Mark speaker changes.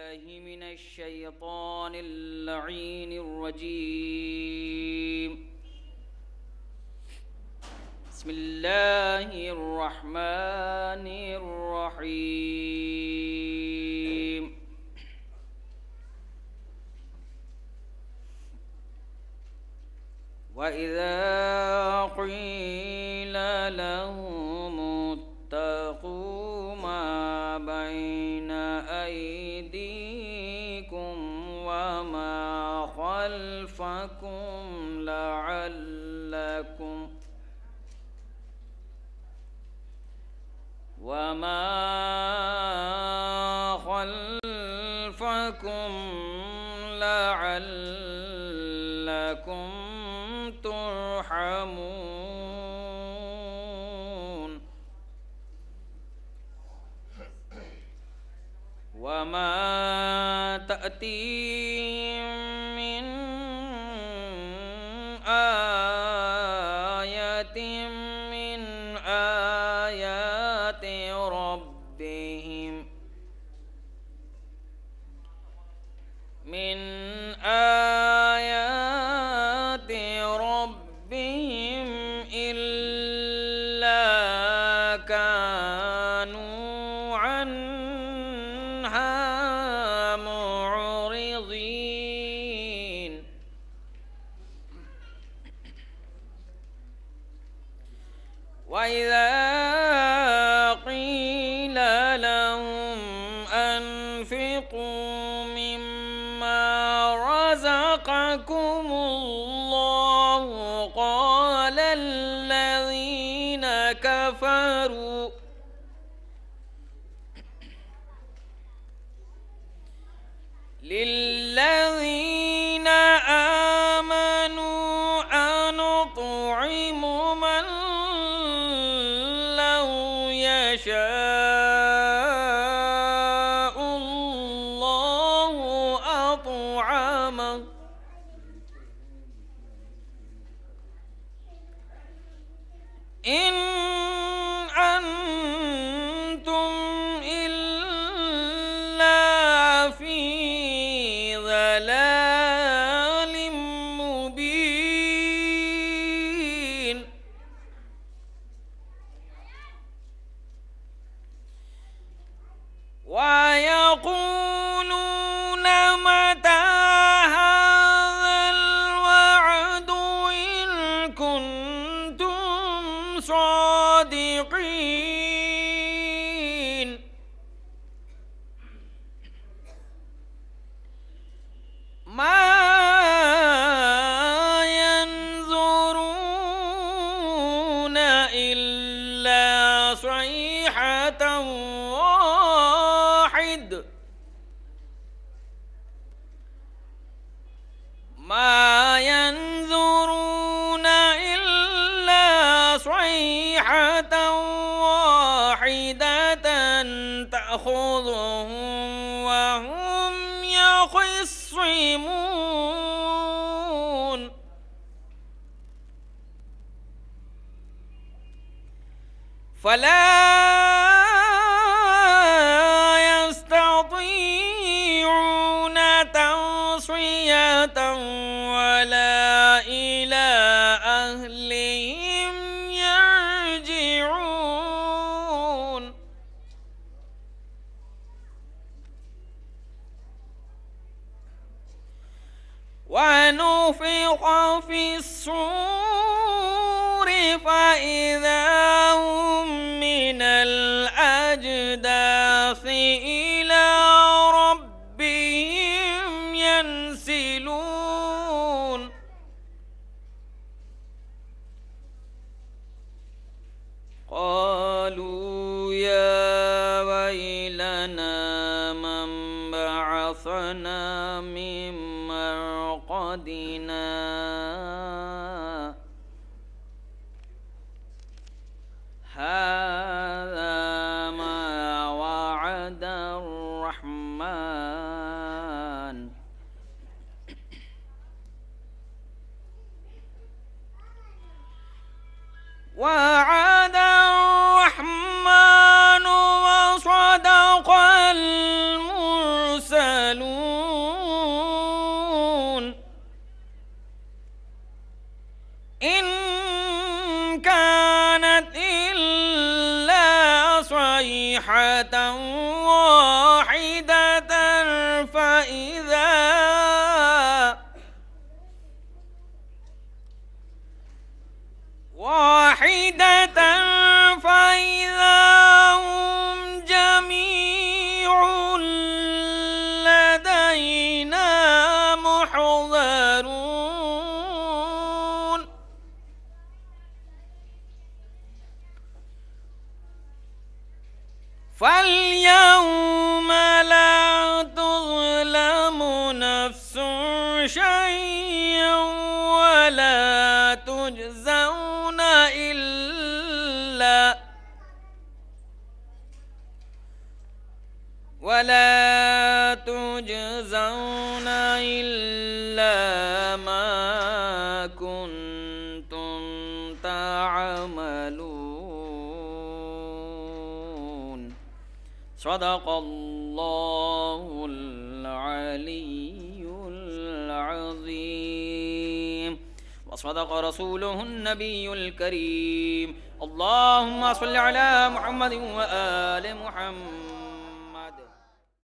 Speaker 1: بالله من الشيطان اللعين الرجيم. بسم الله الرحمن الرحيم. وإذا قيل لهم اتقوا ما بين أيديكم وما خلفكم لعلكم ترحمون. وما تأتيهم من آية من آيات ربهم إلا كانوا عنها معرضين. وإذا قيل لهم أنفقوا مما رزقكم الله قال الذين كفروا للذين آمنوا أنطعم من لو يشاء الله أطعمه إن أنتم إلا في ضلال مبين. ويقولون متى هذا الوعد إن كنتم صادقين. ما ينظرون إلا صيحة واحدة ما ينظرون إلا صيحة واحدة تأخذهم وهم يخصمون. فلا يستطيعون توصية ولا إلى أهلهم يرجعون. ونفخ في الصور فإذا هم من الأجداث إلى ربهم ينسلون. قالوا يا ويلنا من بعثنا من مرقدنا هذا ما وعد الرحمن وعد الرحمن وصدق المرسلين. صيحة واحدة فإذا هم جميع لدينا محضرون فاليوم لا تظلم نفس شيئا ولا تجزون إلا ما كنتم تعملون صدق الله العلي العظيم وصدق رسوله النبي الكريم اللهم صل على محمد وآل محمد